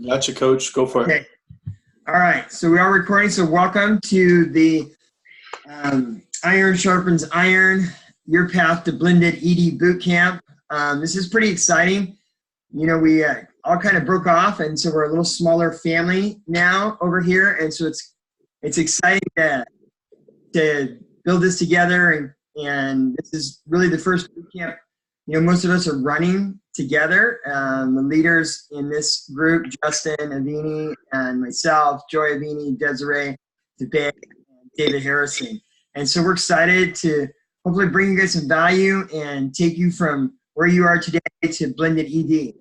Gotcha, coach. Go for it. Okay. All right. So we are recording. So welcome to the Iron Sharpens Iron, Your Path to Blended ED Boot Camp. This is pretty exciting. You know, we all kind of broke off, and so we're a little smaller family now over here, and so it's exciting to build this together, and this is really the first boot camp. You know, most of us are running together. The leaders in this group, Justin Avini and myself, Joy Avini, Desiree DeBay, and David Harrison. And so we're excited to hopefully bring you guys some value and take you from where you are today to Blended ED.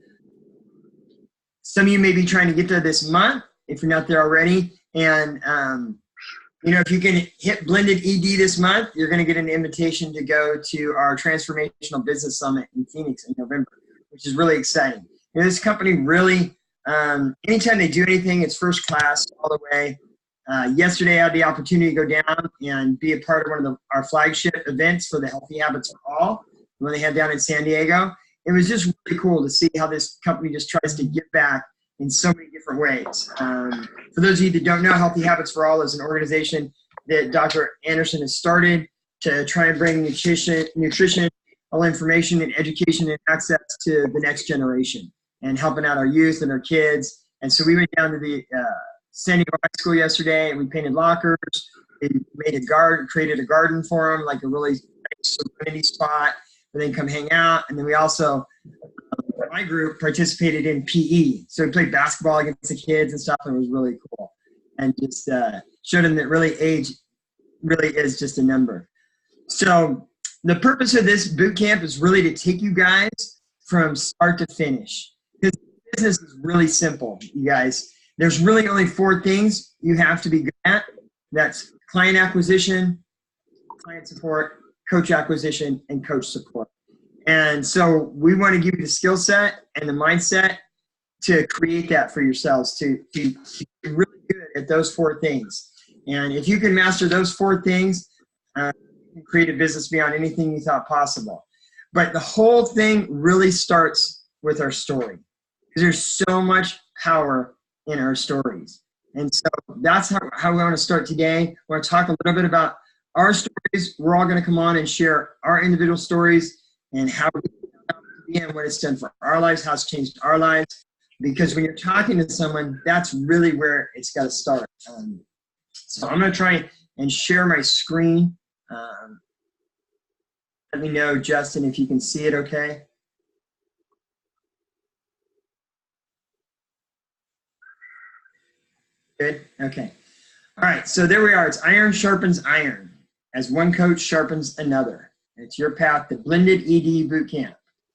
Some of you may be trying to get there this month if you're not there already. And you know, if you can hit Blended ED this month, you're going to get an invitation to go to our Transformational Business Summit in Phoenix in November, which is really exciting. You know, this company really, anytime they do anything, it's first class all the way. Yesterday, I had the opportunity to go down and be a part of one of our flagship events for the Healthy Habits for All, when they had down in San Diego. It was just really cool to see how this company just tries to give back in so many different ways. For those of you that don't know, Healthy Habits for All is an organization that Dr. Anderson has started to try and bring nutrition, all information and education and access to the next generation and helping out our youth and our kids. And so we went down to the San Diego High School yesterday, and we painted lockers. We made a garden, created a garden for them, like a really nice serenity spot where they can come hang out. And then we also, my group participated in PE. So we played basketball against the kids and stuff, and it was really cool. And just showed them that really age really is just a number. So the purpose of this boot camp is really to take you guys from start to finish. Because business is really simple, you guys. There's really only 4 things you have to be good at. That's client acquisition, client support, coach acquisition, and coach support. And so we want to give you the skill set and the mindset to create that for yourselves, to be really good at those 4 things. And if you can master those 4 things, you can create a business beyond anything you thought possible. But the whole thing really starts with our story, because there's so much power in our stories. And so that's how we want to start today. We want to talk a little bit about our stories. We're all going to come on and share our individual stories and how we and what it's done for our lives, how it's changed our lives. Because when you're talking to someone, that's really where it's got to start. So I'm going to try and share my screen. Let me know, Justin, if you can see it okay. Good? Okay. All right, so there we are. It's Iron Sharpens Iron, as one coach sharpens another. It's your path to Blended ED Boot Camp.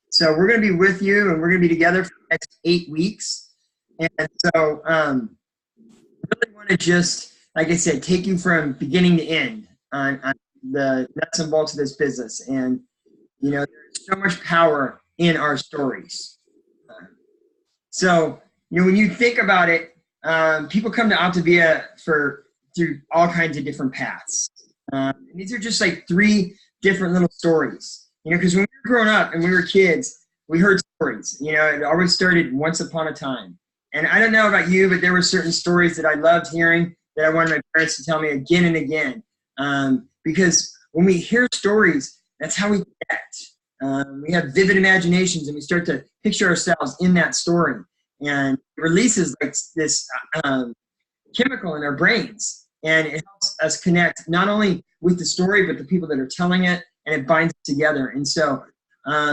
So we're going to be with you, and we're going to be together for the next 8 weeks. And so really want to just, like I said, take you from beginning to end on the nuts and bolts of this business. And, you know, there's so much power in our stories. So, you know, when you think about it, people come to Optavia through all kinds of different paths. And these are just like 3 different little stories. You know, because when we were growing up and we were kids, we heard stories. You know, it always started once upon a time. And I don't know about you, but there were certain stories that I loved hearing that I wanted my parents to tell me again and again. Because when we hear stories, that's how we get. We have vivid imaginations, and we start to picture ourselves in that story. And it releases like this chemical in our brains. And it helps us connect not only with the story, but the people that are telling it, and it binds it together. And so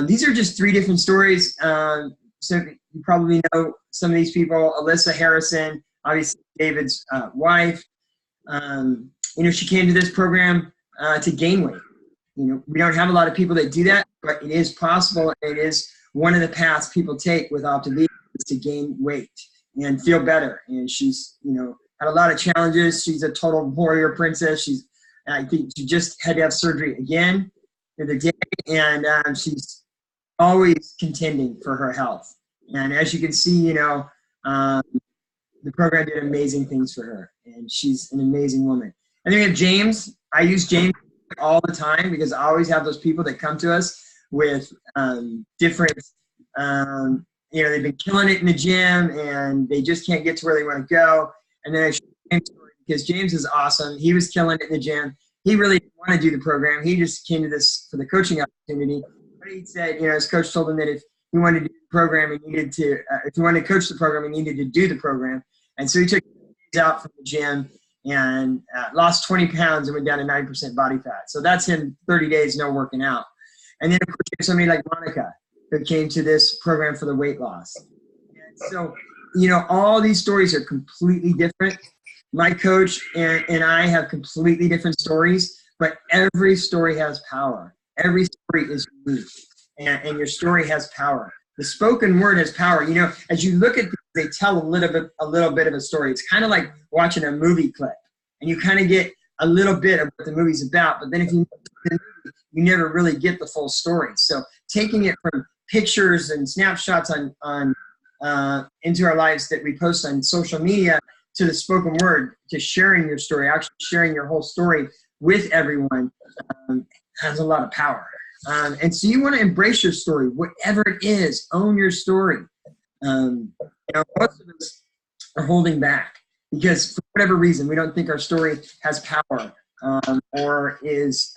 these are just 3 different stories. So you probably know some of these people. Alyssa Harrison, obviously David's wife. You know, she came to this program to gain weight. You know, we don't have a lot of people that do that, but it is possible. It is one of the paths people take with Optavia is to gain weight and feel better. And she's, you know, had a lot of challenges. She's a total warrior princess. I think she just had to have surgery again the other day, and she's always contending for her health. And as you can see, you know, the program did amazing things for her, and she's an amazing woman. And then we have James. I use James all the time because I always have those people that come to us with different they've been killing it in the gym and they just can't get to where they want to go. And then I showed James' story because James is awesome. He was killing it in the gym. He really didn't want to do the program. He just came to this for the coaching opportunity. But he said, his coach told him that if he wanted to do the program, he needed to, if he wanted to coach the program, he needed to do the program. And so he took days out from the gym and lost 20 pounds and went down to 9% body fat. So that's him 30 days, no working out. And then, of course, you have somebody like Monica who came to this program for the weight loss. And so, all these stories are completely different. My coach and I have completely different stories, but every story has power. Every story is unique, and your story has power. The spoken word has power. As you look at these, they tell a little bit of a story. It's kind of like watching a movie clip, and you kind of get a little bit of what the movie's about. But then if you never really get the full story. So taking it from pictures and snapshots on into our lives that we post on social media to the spoken word, to sharing your story, actually sharing your whole story with everyone, has a lot of power. And so you want to embrace your story, whatever it is. Own your story. Most of us are holding back because for whatever reason we don't think our story has power, or is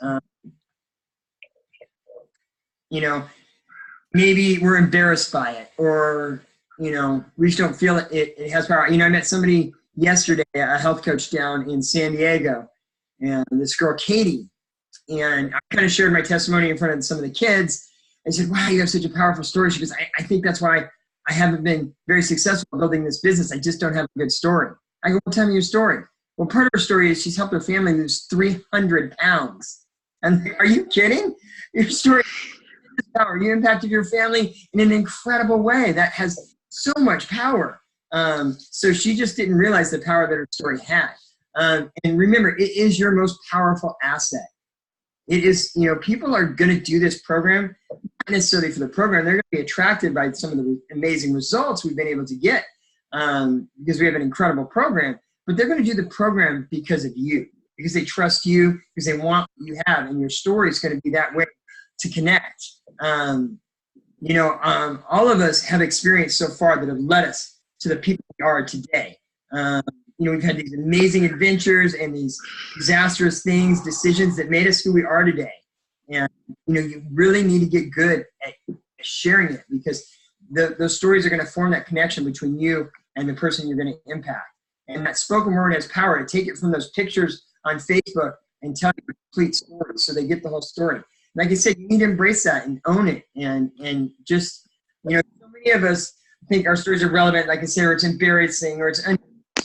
maybe we're embarrassed by it, or we just don't feel it has power. I met somebody yesterday, a health coach down in San Diego, and this girl Katie, and I kind of shared my testimony in front of some of the kids. I said, wow, you have such a powerful story. She goes, I think that's why I haven't been very successful building this business. I just don't have a good story. I go, well, tell me your story. Well, part of her story is she's helped her family lose 300 pounds. And are you kidding? Your story has power. You impacted your family in an incredible way that has so much power. So she just didn't realize the power that her story had. And remember, it is your most powerful asset. It is, people are going to do this program, not necessarily for the program. They're going to be attracted by some of the amazing results we've been able to get, because we have an incredible program. But they're going to do the program because of you, because they trust you, because they want what you have. And your story is going to be that way to connect. All of us have experienced so far that have led us to the people we are today. We've had these amazing adventures and these disastrous things, decisions that made us who we are today. And, you really need to get good at sharing it, because those stories are going to form that connection between you and the person you're going to impact. And that spoken word has power to take it from those pictures on Facebook and tell you a complete story so they get the whole story. Like I said, you need to embrace that and own it. And just, so many of us think our stories are relevant, like I said, or it's embarrassing, or it's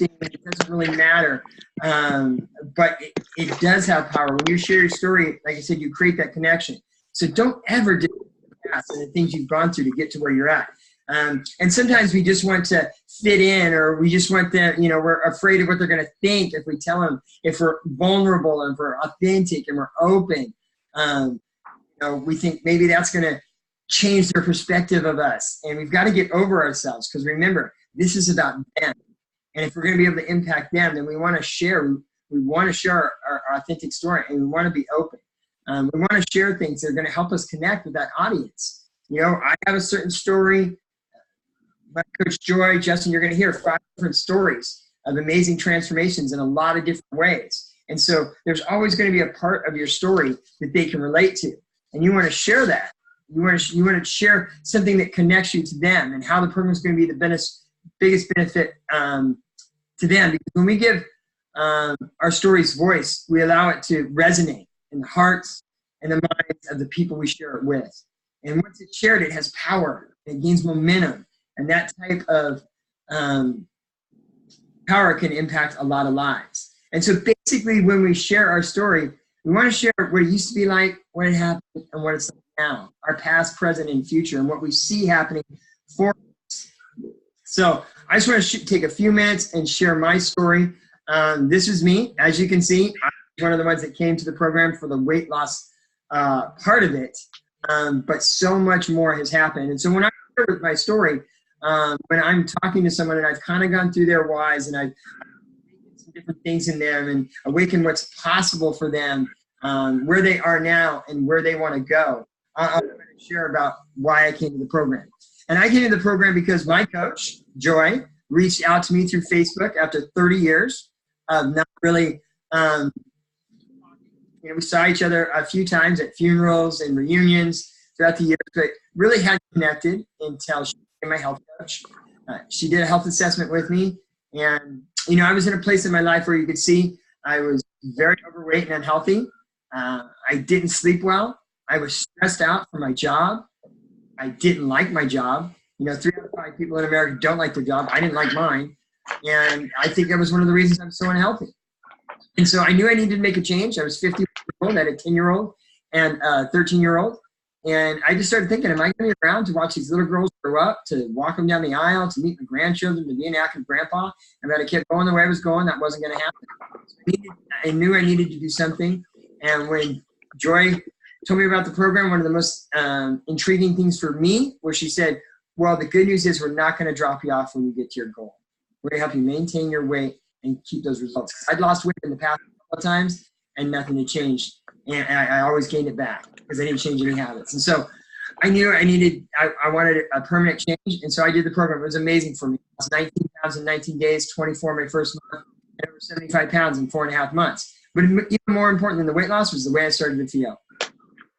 it doesn't really matter, but it does have power. When you share your story, like I said, you create that connection. So don't ever do the past and the things you've gone through to get to where you're at. And sometimes we just want to fit in, or we just want them, we're afraid of what they're going to think if we tell them, if we're vulnerable and if we're authentic and we're open. We think maybe that's going to change their perspective of us. And we've got to get over ourselves, because remember, this is about them. And if we're going to be able to impact them, then we want to share. We want to share our authentic story, and we want to be open. We want to share things that are going to help us connect with that audience. I have a certain story. My coach Joy, Justin, you're going to hear 5 different stories of amazing transformations in a lot of different ways. And so there's always going to be a part of your story that they can relate to, and you want to share that. You want to share something that connects you to them, and how the program is going to be the biggest benefit to them. Because when we give our stories voice, we allow it to resonate in the hearts and the minds of the people we share it with. And once it's shared, it has power. It gains momentum. And that type of power can impact a lot of lives. And so basically, when we share our story, we want to share what it used to be like, what it happened, and what it's like now, our past, present, and future, and what we see happening for us. So I just want to take a few minutes and share my story. This is me. As you can see, I'm one of the ones that came to the program for the weight loss part of it, but so much more has happened. And so when I share with my story, when I'm talking to someone and I've kind of gone through their whys, and I've some different things in them and awaken what's possible for them, where they are now and where they want to go, I'm going to share about why I came to the program. And I came into the program because my coach, Joy, reached out to me through Facebook after 30 years of not really, we saw each other a few times at funerals and reunions throughout the years, but really hadn't connected until she became my health coach. She did a health assessment with me, and I was in a place in my life where you could see I was very overweight and unhealthy. I didn't sleep well. I was stressed out for my job. I didn't like my job. 3 out of 5 people in America don't like their job. I didn't like mine, and I think that was one of the reasons I'm so unhealthy. And so I knew I needed to make a change. I was 50 years old, I had a 10-year-old and a 13-year-old. And I just started thinking, am I going to be around to watch these little girls grow up, to walk them down the aisle, to meet my grandchildren, to be an active grandpa? And that I kept going the way I was going, that wasn't going to happen. So I knew I needed to do something. And when Joy told me about the program, one of the most intriguing things for me was she said, well, the good news is we're not going to drop you off when you get to your goal. We're going to help you maintain your weight and keep those results. I'd lost weight in the past a couple of times and nothing had changed. And I always gained it back because I didn't change any habits. And so I knew I wanted a permanent change. And so I did the program. It was amazing for me. I was 19 pounds in 19 days, 24 my first month, and over 75 pounds in 4.5 months. But even more important than the weight loss was the way I started to feel.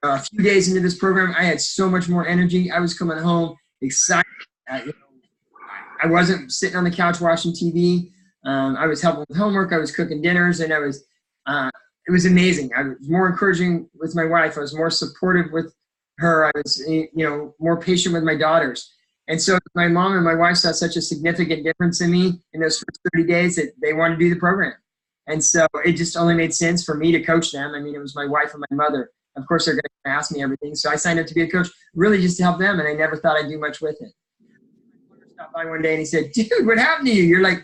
A few days into this program, I had so much more energy. I was coming home excited. I wasn't sitting on the couch watching TV. I was helping with homework. I was cooking dinners, and it was amazing. I was more encouraging with my wife. I was more supportive with her. I was, more patient with my daughters. And so my mom and my wife saw such a significant difference in me in those first 30 days that they wanted to do the program. And so it just only made sense for me to coach them. I mean, it was my wife and my mother. Of course, they're going to ask me everything. So I signed up to be a coach really just to help them, and I never thought I'd do much with it. My brother stopped by one day and he said, dude, what happened to you? You're like,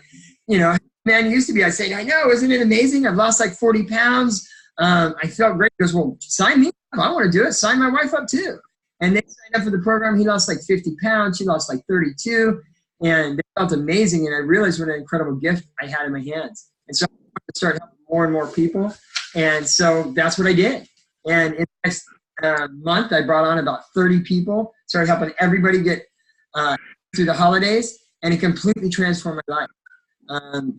man, you used to be. I said, I know, isn't it amazing? I've lost like 40 pounds. I felt great. He goes, well, sign me up. I want to do it. Sign my wife up too. And they signed up for the program. He lost like 50 pounds. She lost like 32. And they felt amazing. And I realized what an incredible gift I had in my hands. And so I wanted to start helping more and more people. And so that's what I did. And in the next month, I brought on about 30 people, started helping everybody get through the holidays, and it completely transformed my life.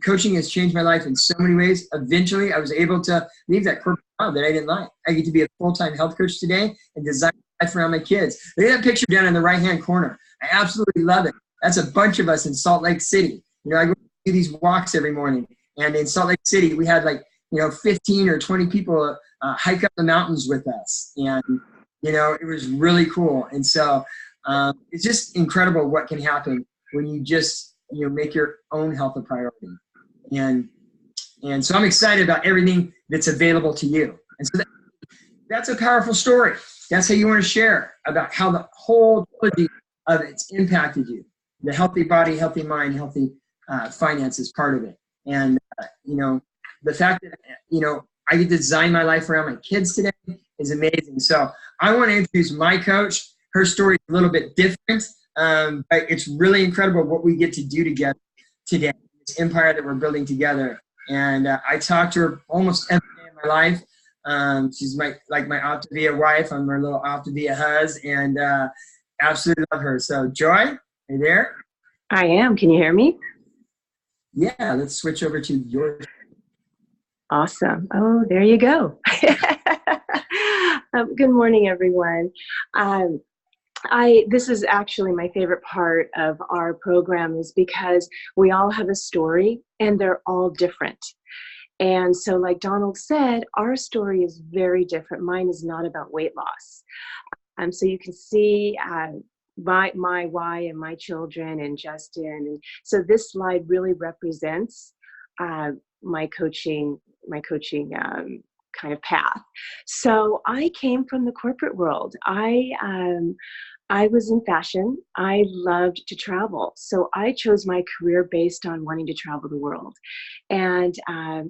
Coaching has changed my life in so many ways. Eventually, I was able to leave that corporate job that I didn't like. I get to be a full-time health coach today and design life around my kids. Look at that picture down in the right-hand corner. I absolutely love it. That's a bunch of us in Salt Lake City. I go do these walks every morning, and in Salt Lake City, we had 15 or 20 people hike up the mountains with us, and it was really cool. And so it's just incredible what can happen when you just make your own health a priority. And so I'm excited about everything that's available to you. And so that's a powerful story. That's how you want to share about how the whole trilogy of it's impacted you. The healthy body, healthy mind, healthy finance is part of it. And the fact that I get to design my life around my kids today is amazing. So I want to introduce my coach. Her story is a little bit different, but it's really incredible what we get to do together today, this empire that we're building together. And I talk to her almost every day of my life. She's my Optavia wife. I'm her little Optavia huz, and absolutely love her. So Joy, are you there? I am. Can you hear me? Yeah, let's switch over to yours. Awesome. Oh, there you go. Good morning, everyone. This is actually my favorite part of our program, is because we all have a story and they're all different. And so like Donald said, our story is very different. Mine is not about weight loss. So you can see my why and my children and Justin. And so this slide really represents my coaching kind of path. So I came from the corporate world. I was in fashion. I loved to travel. So I chose my career based on wanting to travel the world. And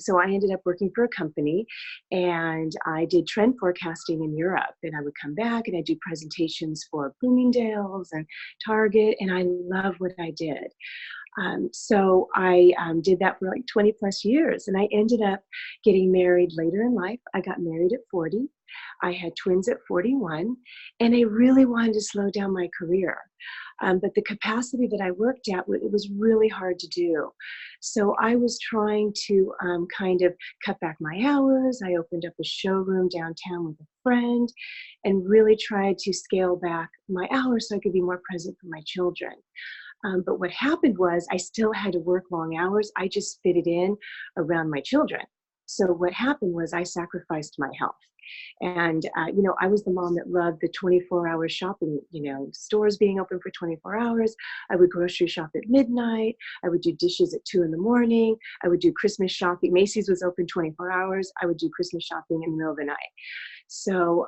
so I ended up working for a company, and I did trend forecasting in Europe. And I would come back and I'd do presentations for Bloomingdale's and Target, and I love what I did. So I did that for like 20 plus years, and I ended up getting married later in life. I got married at 40. I had twins at 41, and I really wanted to slow down my career. But the capacity that I worked at, it was really hard to do. So I was trying to kind of cut back my hours. I opened up a showroom downtown with a friend and really tried to scale back my hours so I could be more present for my children. But what happened was I still had to work long hours. I just fit it in around my children. So what happened was I sacrificed my health. And, I was the mom that loved the 24-hour shopping, stores being open for 24 hours. I would grocery shop at midnight. I would do dishes at 2 a.m. I would do Christmas shopping. Macy's was open 24 hours. I would do Christmas shopping in the middle of the night. So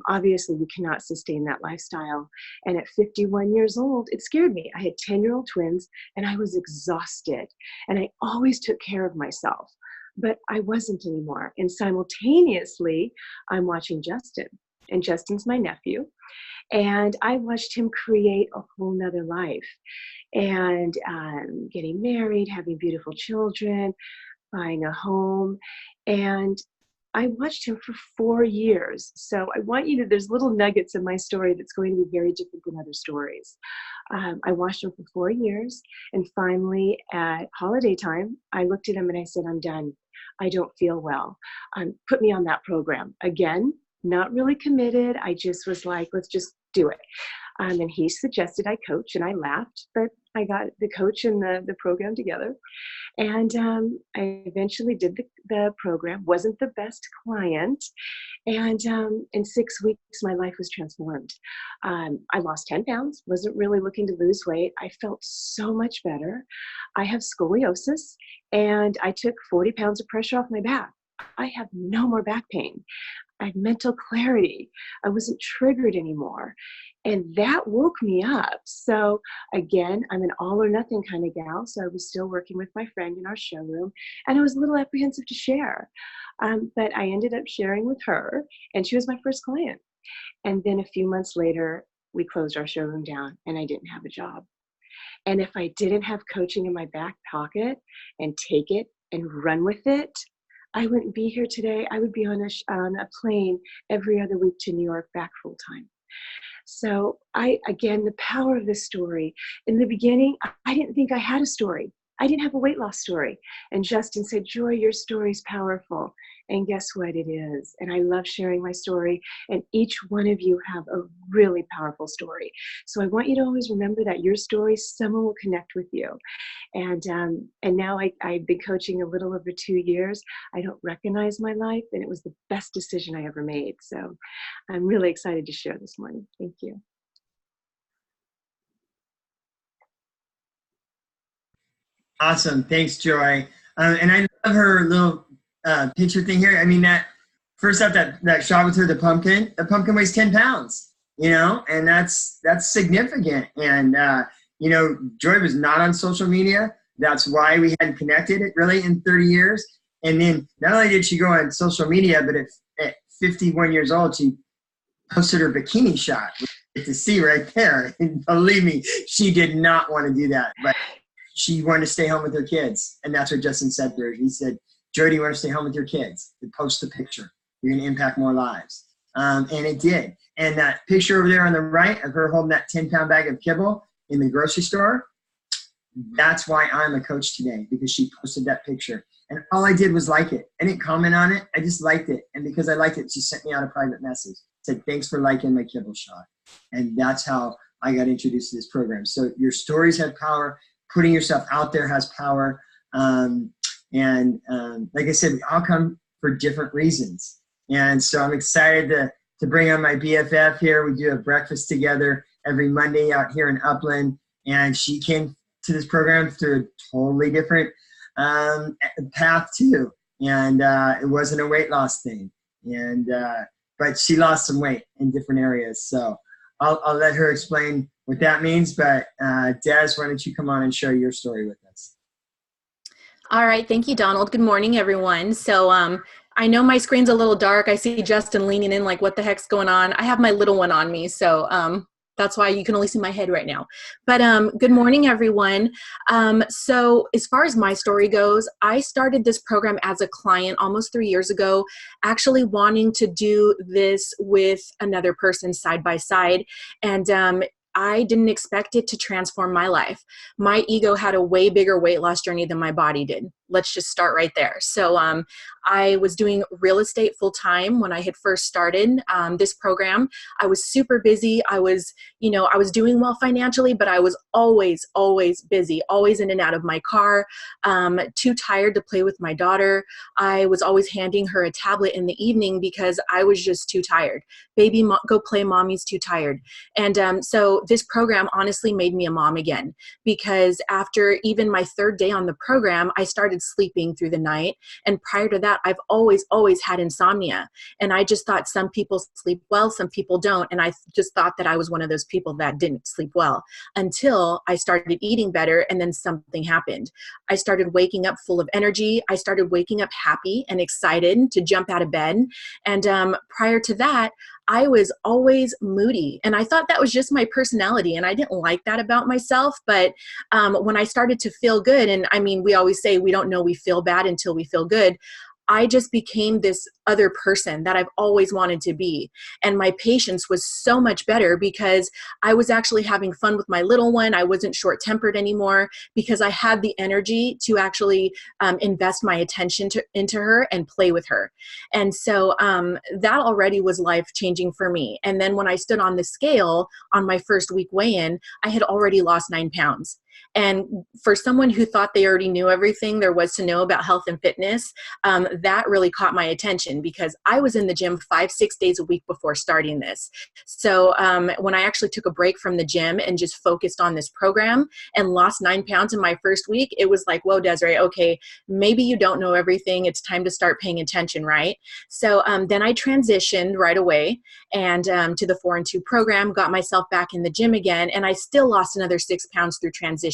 obviously you cannot sustain that lifestyle. And at 51 years old, it scared me. I had 10-year-old twins and I was exhausted. And I always took care of myself. But I wasn't anymore. And simultaneously, I'm watching Justin. And Justin's my nephew. And I watched him create a whole nother life. And getting married, having beautiful children, buying a home. And I watched him for 4 years. So I want you to, there's little nuggets in my story that's going to be very different than other stories. I watched him for 4 years. And finally, at holiday time, I looked at him and I said, I'm done. I don't feel well. Put me on that program. Again, not really committed. I just was like, let's just do it. And he suggested I coach, and I laughed, but I got the coach and the program together. And I eventually did the program, wasn't the best client. And in 6 weeks, my life was transformed. I lost 10 pounds, wasn't really looking to lose weight. I felt so much better. I have scoliosis, and I took 40 pounds of pressure off my back. I have no more back pain. I had mental clarity. I wasn't triggered anymore. And that woke me up. So again, I'm an all or nothing kind of gal. So I was still working with my friend in our showroom, and I was a little apprehensive to share. But I ended up sharing with her, and she was my first client. And then a few months later, we closed our showroom down and I didn't have a job. And if I didn't have coaching in my back pocket and take it and run with it, I wouldn't be here today. I would be on a plane every other week to New York back full time. So again, the power of this story. In the beginning, I didn't think I had a story. I didn't have a weight loss story. And Justin said, Joy, your story is powerful. And guess what? It is. And I love sharing my story. And each one of you have a really powerful story. So I want you to always remember that your story, someone will connect with you. And now I've been coaching a little over 2 years. I don't recognize my life, and it was the best decision I ever made. So I'm really excited to share this morning. Thank you. Awesome. Thanks, Joy. And I love her little picture thing here. I mean, first up, that shot with her, the pumpkin weighs 10 pounds, and that's significant. And, Joy was not on social media. That's why we hadn't connected really in 30 years. And then not only did she go on social media, but at 51 years old, she posted her bikini shot, which you get to see right there. And believe me, she did not want to do that, but she wanted to stay home with her kids. And that's what Justin said to her. He said, Joy, do you want to stay home with your kids? And post the picture. You're going to impact more lives. And it did. And that picture over there on the right of her holding that 10-pound bag of kibble in the grocery store, that's why I'm a coach today, because she posted that picture. And all I did was like it. I didn't comment on it. I just liked it. And because I liked it, she sent me out a private message. Said, thanks for liking my kibble shot. And that's how I got introduced to this program. So your stories have power. Putting yourself out there has power. Like I said, we all come for different reasons. And so I'm excited to bring on my BFF here. We do a breakfast together every Monday out here in Upland. And she came to this program through a totally different path too. And it wasn't a weight loss thing. But she lost some weight in different areas. So I'll let her explain what that means. But Des, why don't you come on and share your story with us? All right. Thank you, Donald. Good morning, everyone. So I know my screen's a little dark. I see Justin leaning in like, what the heck's going on? I have my little one on me. So That's why you can only see my head right now. But good morning, everyone. So as far as my story goes, I started this program as a client almost 3 years ago, actually wanting to do this with another person side by side. And I didn't expect it to transform my life. My ego had a way bigger weight loss journey than my body did. Let's just start right there. So I was doing real estate full time when I had first started this program. I was super busy. I was doing well financially, but I was always busy, always in and out of my car, too tired to play with my daughter. I was always handing her a tablet in the evening because I was just too tired. Baby, go play, mommy's too tired. And so this program honestly made me a mom again, because after even my third day on the program, I started sleeping through the night. And prior to that, I've always had insomnia. And I just thought some people sleep well, some people don't. And I just thought that I was one of those people that didn't sleep well until I started eating better. And then something happened. I started waking up full of energy. I started waking up happy and excited to jump out of bed. And prior to that, I was always moody, and I thought that was just my personality, and I didn't like that about myself. But when I started to feel good, and I mean, we always say we don't know we feel bad until we feel good, I just became this other person that I've always wanted to be. And my patience was so much better because I was actually having fun with my little one. I wasn't short-tempered anymore because I had the energy to actually invest my attention into her and play with her. And so that already was life-changing for me. And then when I stood on the scale on my first week weigh-in, I had already lost 9 pounds. And for someone who thought they already knew everything there was to know about health and fitness, that really caught my attention because I was in the gym 5-6 days a week before starting this. So when I actually took a break from the gym and just focused on this program and lost 9 pounds in my first week, it was like, whoa, Desiree, okay, maybe you don't know everything. It's time to start paying attention, right? So then I transitioned right away and to the 4 and 2 program, got myself back in the gym again, and I still lost another 6 pounds through transition.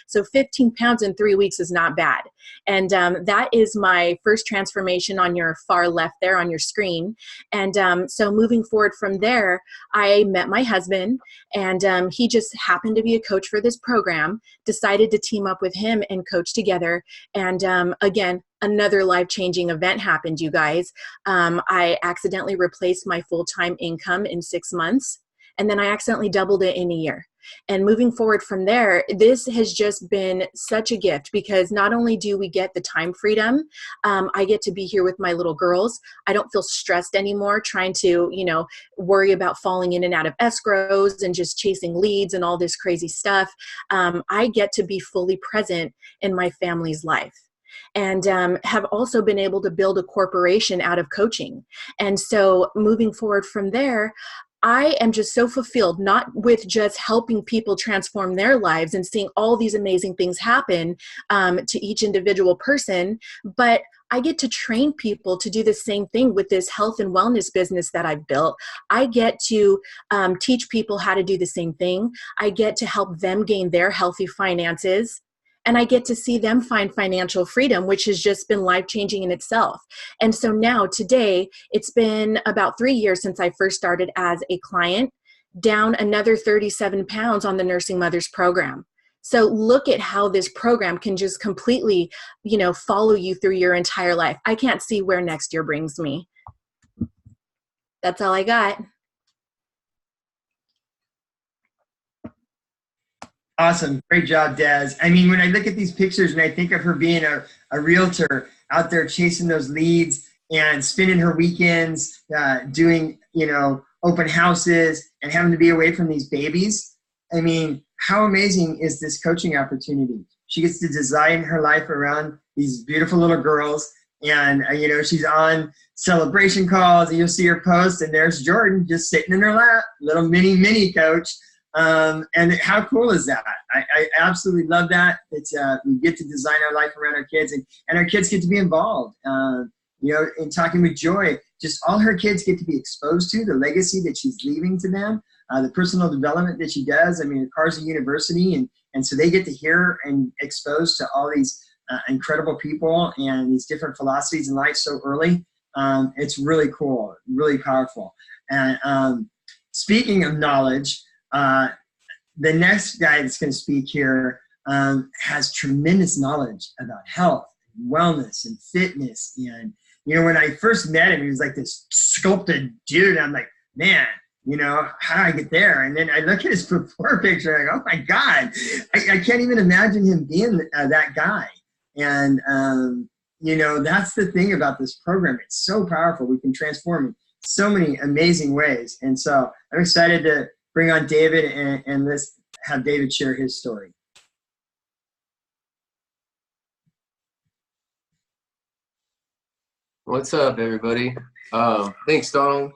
So 15 pounds in 3 weeks is not bad. And that is my first transformation on your far left there on your screen. And so moving forward from there, I met my husband, and he just happened to be a coach for this program, decided to team up with him and coach together. And again, another life-changing event happened, you guys. I accidentally replaced my full-time income in 6 months, and then I accidentally doubled it in a year. And moving forward from there, this has just been such a gift because not only do we get the time freedom, I get to be here with my little girls. I don't feel stressed anymore trying to, worry about falling in and out of escrows and just chasing leads and all this crazy stuff. I get to be fully present in my family's life. And have also been able to build a corporation out of coaching. And so moving forward from there, I am just so fulfilled, not with just helping people transform their lives and seeing all these amazing things happen to each individual person, but I get to train people to do the same thing with this health and wellness business that I've built. I get to teach people how to do the same thing. I get to help them gain their healthy finances. And I get to see them find financial freedom, which has just been life-changing in itself. And so now today, it's been about 3 years since I first started as a client, down another 37 pounds on the Nursing Mothers program. So look at how this program can just completely, follow you through your entire life. I can't see where next year brings me. That's all I got. Awesome. Great job, Des. I mean, when I look at these pictures and I think of her being a realtor out there chasing those leads and spending her weekends doing, open houses and having to be away from these babies, I mean, how amazing is this coaching opportunity? She gets to design her life around these beautiful little girls. And, she's on celebration calls and you'll see her post and there's Jordan just sitting in her lap, little mini coach. And how cool is that? I absolutely love that. It's we get to design our life around our kids, and our kids get to be involved. In talking with Joy, just all her kids get to be exposed to the legacy that she's leaving to them, the personal development that she does. I mean, Car's a university, and so they get to hear and exposed to all these incredible people and these different philosophies in life so early. It's really cool, really powerful. And speaking of knowledge, the next guy that's going to speak here has tremendous knowledge about health, and wellness, and fitness. And, you know, when I first met him, he was like this sculpted dude. I'm like, man, you know, how do I get there? And then I look at his before picture, and I go, oh my God, I can't even imagine him being that guy. And, you know, that's the thing about this program. It's so powerful. We can transform in so many amazing ways. And so I'm excited to bring on David and let's have David share his story. What's up, everybody? Thanks, Donald.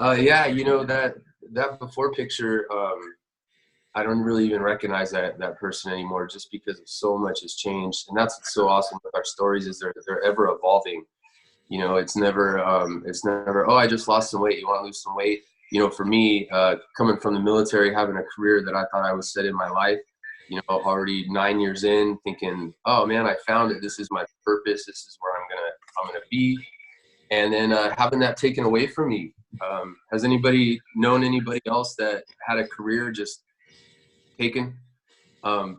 Yeah, you know, that before picture, I don't really even recognize that person anymore, just because so much has changed. And that's what's so awesome with our stories, is they're ever evolving. You know, it's never, oh, I just lost some weight. You want to lose some weight? You know, for me, coming from the military, having a career that I thought I was set in my life, you know, already 9 years in, thinking, oh man, I found it. This is my purpose. This is where I'm gonna be. And then having that taken away from me. Has anybody known anybody else that had a career just taken,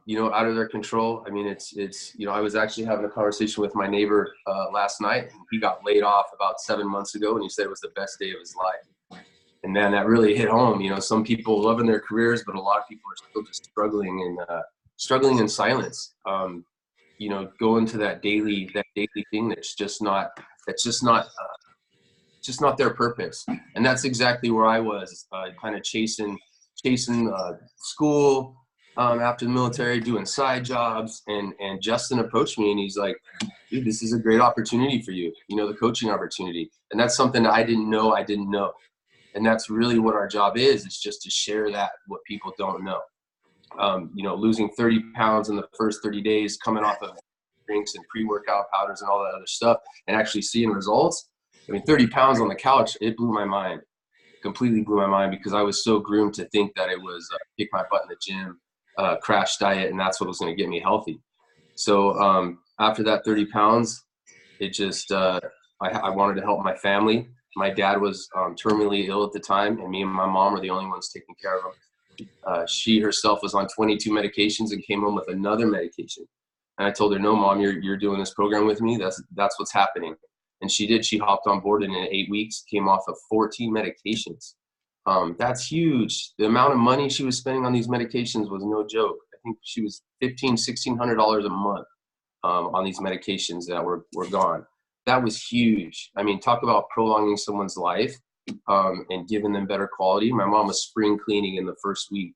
you know, out of their control? I mean, it's, you know, I was actually having a conversation with my neighbor last night. He got laid off about 7 months ago, and he said it was the best day of his life. And man, that really hit home. You know, some people loving their careers, but a lot of people are still just struggling in silence. You know, going to that daily thing that's just not their purpose. And that's exactly where I was, kind of chasing school after the military, doing side jobs. And Justin approached me and he's like, dude, this is a great opportunity for you. You know, the coaching opportunity. And that's something that I didn't know. And that's really what our job is. It's just to share that, what people don't know. You know, losing 30 pounds in the first 30 days, coming off of drinks and pre-workout powders and all that other stuff, and actually seeing results. I mean, 30 pounds on the couch, it blew my mind. Completely blew my mind, because I was so groomed to think that it was kick my butt in the gym, crash diet, and that's what was going to get me healthy. So after that 30 pounds, it just, I wanted to help my family. My dad was terminally ill at the time, and me and my mom were the only ones taking care of him. She herself was on 22 medications and came home with another medication. And I told her, no, Mom, you're doing this program with me. That's what's happening. And she did. She hopped on board, and in 8 weeks came off of 14 medications. That's huge. The amount of money she was spending on these medications was no joke. I think she was $1,600 a month on these medications that were gone. That was huge. I mean, talk about prolonging someone's life and giving them better quality. My mom was spring cleaning in the first week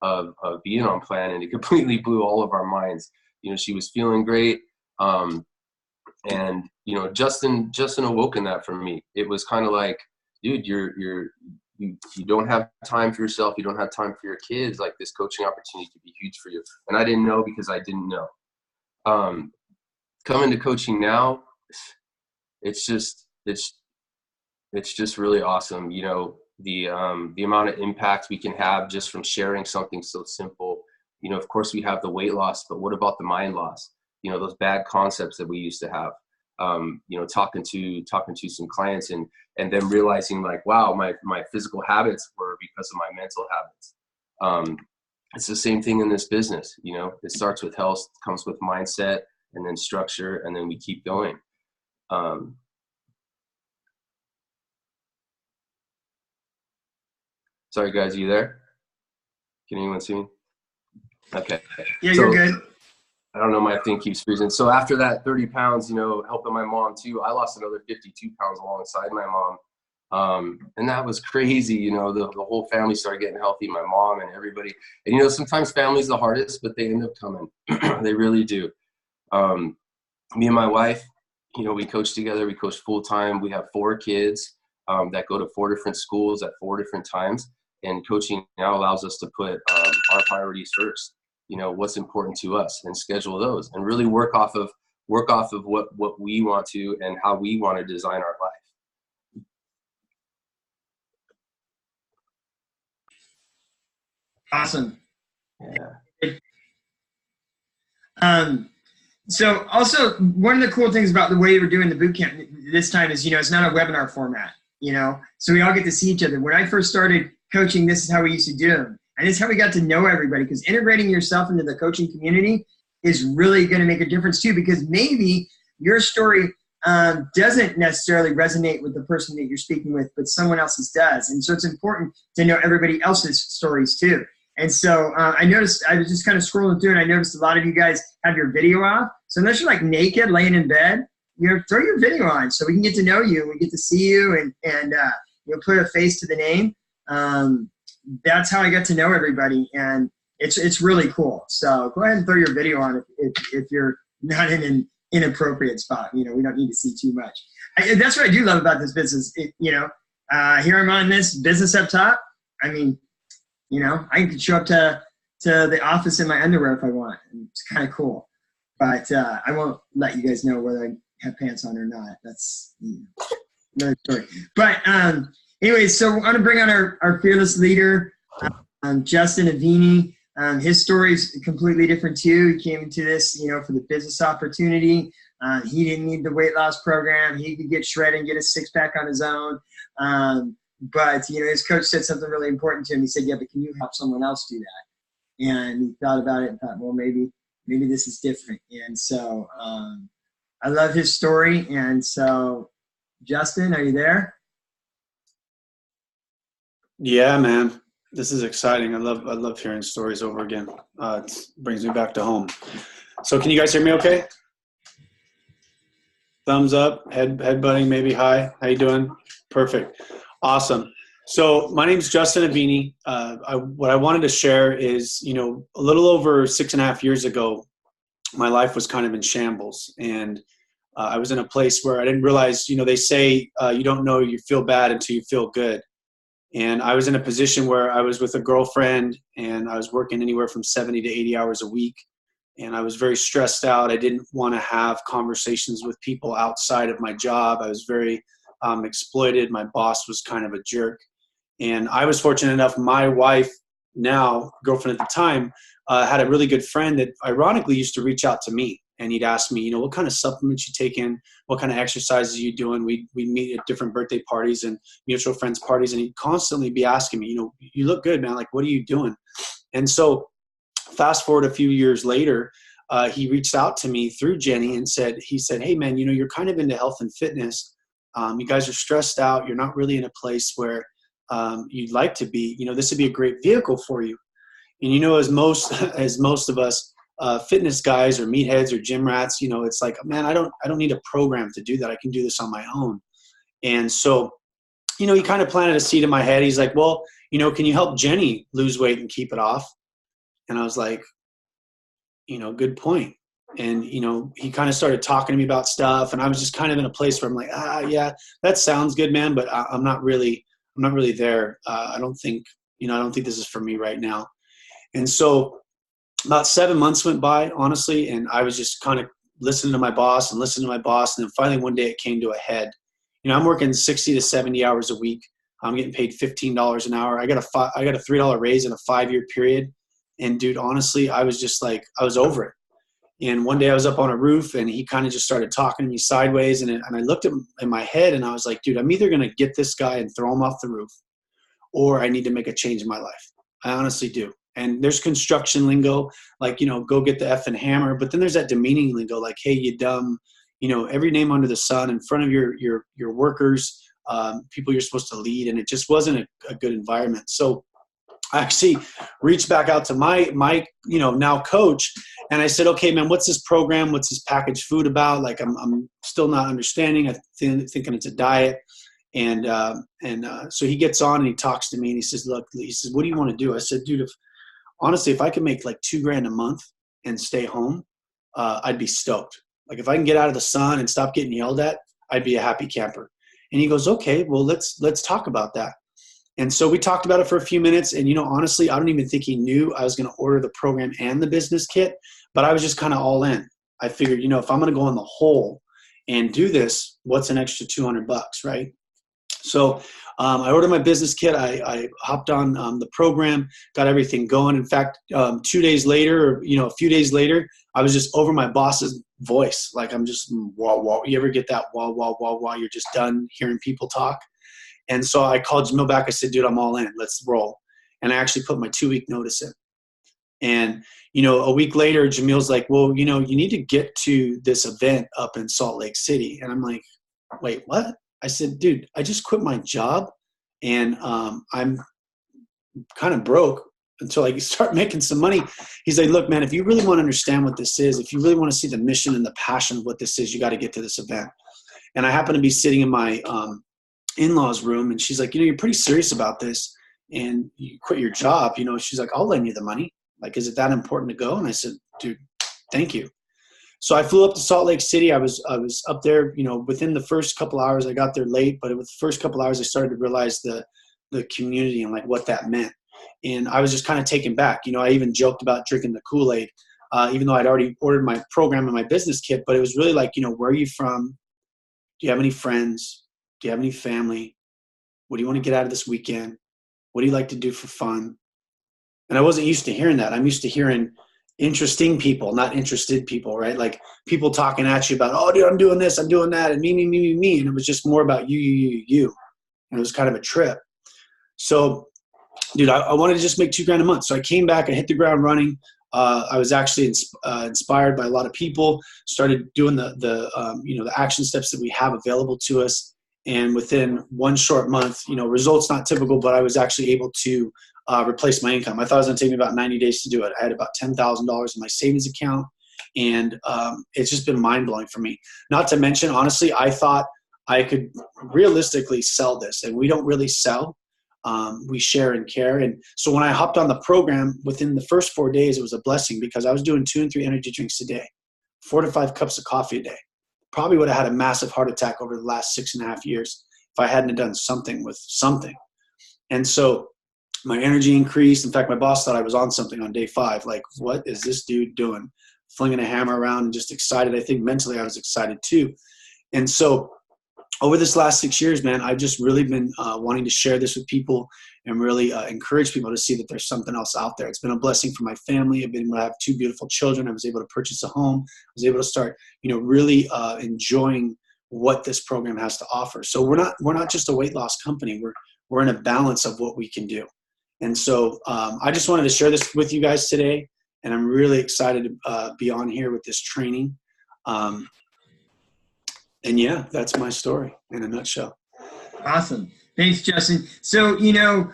of being on plan, and it completely blew all of our minds. You know, she was feeling great. And, you know, Justin awoken that for me. It was kind of like, dude, you don't have time for yourself. You don't have time for your kids. Like, this coaching opportunity could be huge for you. And I didn't know, because I didn't know. Coming to coaching now, it's just really awesome. You know, the amount of impact we can have just from sharing something so simple. You know, of course we have the weight loss, but what about the mind loss? You know, those bad concepts that we used to have. You know, talking to some clients and then realizing, like, wow, my physical habits were because of my mental habits. It's the same thing in this business. You know, it starts with health, comes with mindset, and then structure, and then we keep going. Sorry guys, are you there? Can anyone see me? Okay. Yeah, you're good. I don't know, my thing keeps freezing. So after that 30 pounds, you know, helping my mom too, I lost another 52 pounds alongside my mom. And that was crazy. You know, the whole family started getting healthy, my mom and everybody. And, you know, sometimes family's the hardest, but they end up coming. They really do. Me and my wife, you know, we coach together. We coach full time. We have 4 kids that go to 4 different schools at 4 different times. And coaching now allows us to put our priorities first. You know, what's important to us, and schedule those, and really work off of what we want to and how we want to design our life. Awesome. Yeah. So also, one of the cool things about the way we're doing the boot camp this time is, you know, it's not a webinar format, you know, so we all get to see each other. When I first started coaching, this is how we used to do them. And it's how we got to know everybody, because integrating yourself into the coaching community is really going to make a difference too, because maybe your story doesn't necessarily resonate with the person that you're speaking with, but someone else's does. And so it's important to know everybody else's stories too. And so I noticed, I was just kind of scrolling through and I noticed a lot of you guys have your video off. So unless you're like naked laying in bed, throw your video on so we can get to know you. We get to see you and put a face to the name. That's how I got to know everybody. And it's really cool. So go ahead and throw your video on if you're not in an inappropriate spot. We don't need to see too much. That's what I do love about this business. Here I'm on this business up top. I mean, I can show up to the office in my underwear if I want. It's kind of cool. But I won't let you guys know whether I have pants on or not. That's another story. But anyways, so I want to bring on our fearless leader, Justin Avini. His story is completely different too. He came into this, for the business opportunity. He didn't need the weight loss program. He could get shredded and get a six-pack on his own. But his coach said something really important to him. He said, "Yeah, but can you help someone else do that?" And he thought about it and thought, well, maybe this is different. And so I love his story. And so, Justin, are you there? Yeah, man. This is exciting. I love hearing stories over again. It brings me back to home. So can you guys hear me okay? Thumbs up, headbutting, maybe hi. How you doing? Perfect. Awesome. So my name is Justin Avini. What I wanted to share is, a little over 6.5 years ago, my life was kind of in shambles. And I was in a place where I didn't realize, they say you don't know you feel bad until you feel good. And I was in a position where I was with a girlfriend and I was working anywhere from 70 to 80 hours a week. And I was very stressed out. I didn't want to have conversations with people outside of my job. I was very exploited. My boss was kind of a jerk. And I was fortunate enough, my wife, now girlfriend at the time, had a really good friend that ironically used to reach out to me. And he'd ask me, what kind of supplements you taking? What kind of exercises are you doing? We'd meet at different birthday parties and mutual friends parties. And he'd constantly be asking me, you look good, man. Like, what are you doing? And so fast forward a few years later, he reached out to me through Jenny and said, hey man, you're kind of into health and fitness. You guys are stressed out. You're not really in a place where you'd like to be. This would be a great vehicle for you. And as most of us, fitness guys or meatheads or gym rats, it's like, man, I don't need a program to do that. I can do this on my own. And so, he kind of planted a seed in my head. He's like, well, can you help Jenny lose weight and keep it off? And I was like, good point. And, he kind of started talking to me about stuff. And I was just kind of in a place where I'm like, yeah, that sounds good, man. But I'm not really there. I don't think this is for me right now. And so about 7 months went by, honestly, and I was just kind of listening to my boss. And then finally one day it came to a head. I'm working 60 to 70 hours a week. I'm getting paid $15 an hour. I got a $3 raise in a 5-year period. And dude, honestly, I was just like, I was over it. And one day I was up on a roof and he kind of just started talking to me sideways. And I looked at him in my head and I was like, dude, I'm either going to get this guy and throw him off the roof, or I need to make a change in my life. I honestly do. And there's construction lingo, like, go get the effing hammer. But then there's that demeaning lingo, like, hey, you dumb, every name under the sun in front of your workers, people you're supposed to lead. And it just wasn't a good environment. So I actually reached back out to my now coach, and I said, okay, man, what's this program? What's this packaged food about? Like, I'm still not understanding. I thinking it's a diet. And so he gets on and he talks to me and he says, look, what do you want to do? I said, dude, honestly, if I could make like $2,000 a month and stay home, I'd be stoked. Like, if I can get out of the sun and stop getting yelled at, I'd be a happy camper. And he goes, okay, well, let's talk about that. And so we talked about it for a few minutes. And, honestly, I don't even think he knew I was going to order the program and the business kit, but I was just kind of all in. I figured, if I'm going to go in the hole and do this, what's an extra $200, right? So I ordered my business kit. I hopped on the program, got everything going. In fact, 2 days later, or, a few days later, I was just over my boss's voice. Like, I'm just, wah, wah. You ever get that wah, wah, wah, wah? You're just done hearing people talk. And so I called Jamil back. I said, dude, I'm all in. Let's roll. and I actually put my 2-week notice in. And, you know, a week later, Jamil's like, well, you know, you need to get to this event up in Salt Lake City. And I'm like, wait, what? I said, dude, I just quit my job, and I'm kind of broke until I start making some money. He's like, look, man, if you really want to understand what this is, if you really want to see the mission and the passion of what this is, you got to get to this event. And I happen to be sitting in my in-laws room, and she's like, you know, you're pretty serious about this, and you quit your job. You know, she's like, I'll lend you the money. Like, is it that important to go? And I said, dude, thank you. So I flew up to Salt Lake City. I was up there, you know, within the first couple hours. I got there late, but with the first couple hours, I started to realize the community and like what that meant. And I was just kind of taken back. You know, I even joked about drinking the Kool-Aid, even though I'd already ordered my program and my business kit. But it was really like, you know, where are you from? Do you have any friends? Do you have any family? What do you want to get out of this weekend? What do you like to do for fun? And I wasn't used to hearing that. I'm used to hearing interesting people, not interested people, right? Like people talking at you about, oh, dude, I'm doing this, I'm doing that, and me. And it was just more about you. And it was kind of a trip. So, dude, I wanted to just make $2,000 a month. So I came back, I hit the ground running. I was actually inspired by a lot of people, started doing the action steps that we have available to us. And within one short month, you know, results not typical, but I was actually able to replace my income. I thought it was going to take me about 90 days to do it. I had about $10,000 in my savings account, and it's just been mind-blowing for me. Not to mention, honestly, I thought I could realistically sell this, and we don't really sell. We share and care. And so when I hopped on the program, within the first 4 days, it was a blessing because I was doing 2 and 3 energy drinks a day, 4 to 5 cups of coffee a day. Probably would have had a massive heart attack over the last 6.5 years if I hadn't done something with something. And so my energy increased. In fact, my boss thought I was on something on day 5. Like, what is this dude doing? Flinging a hammer around and just excited. I think mentally I was excited too. And so over this last 6 years, man, I've just really been wanting to share this with people and really encourage people to see that there's something else out there. It's been a blessing for my family. I've been able to have 2 beautiful children. I was able to purchase a home. I was able to start, you know, really enjoying what this program has to offer. So we're not just a weight loss company. We're in a balance of what we can do. And so I just wanted to share this with you guys today, and I'm really excited to be on here with this training. And yeah, that's my story in a nutshell. Awesome. Thanks, Justin. So, you know,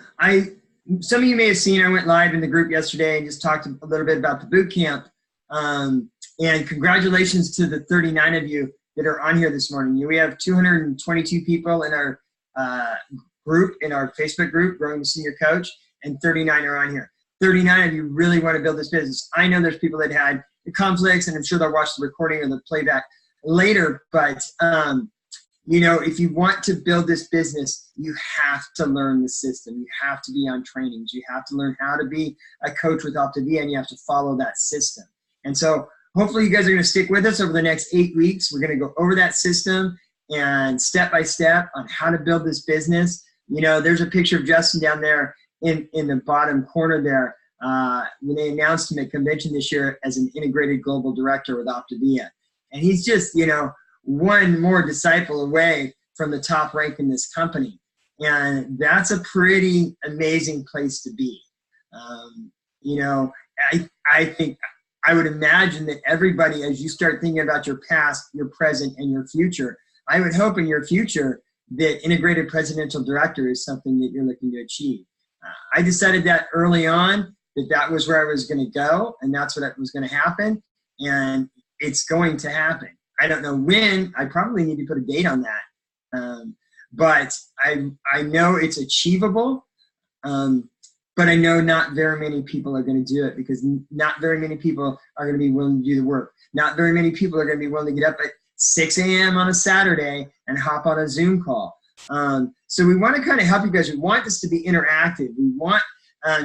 some of you may have seen, I went live in the group yesterday and just talked a little bit about the boot camp. And congratulations to the 39 of you that are on here this morning. We have 222 people in our group, in our Facebook group, Growing the Senior Coach, and 39 are on here. 39 of you really want to build this business. I know there's people that had the conflicts, and I'm sure they'll watch the recording or the playback later, but you know, if you want to build this business, you have to learn the system. You have to be on trainings. You have to learn how to be a coach with Optavia, and you have to follow that system. And so hopefully you guys are going to stick with us over the next 8 weeks. We're going to go over that system and step by step on how to build this business. You know, there's a picture of Justin down there in the bottom corner there when they announced him at convention this year as an integrated global director with Optavia. And he's just, you know, one more disciple away from the top rank in this company. And that's a pretty amazing place to be. You know, I think, I would imagine that everybody, as you start thinking about your past, your present, and your future, I would hope in your future that integrated presidential director is something that you're looking to achieve. I decided that early on that was where I was going to go, and that's what was going to happen. And it's going to happen. I don't know when. I probably need to put a date on that. But I know it's achievable. But I know not very many people are going to do it because not very many people are going to be willing to do the work. Not very many people are going to be willing to get up at 6 a.m. on a Saturday and hop on a Zoom call. So we want to kind of help you guys. We want this to be interactive. We want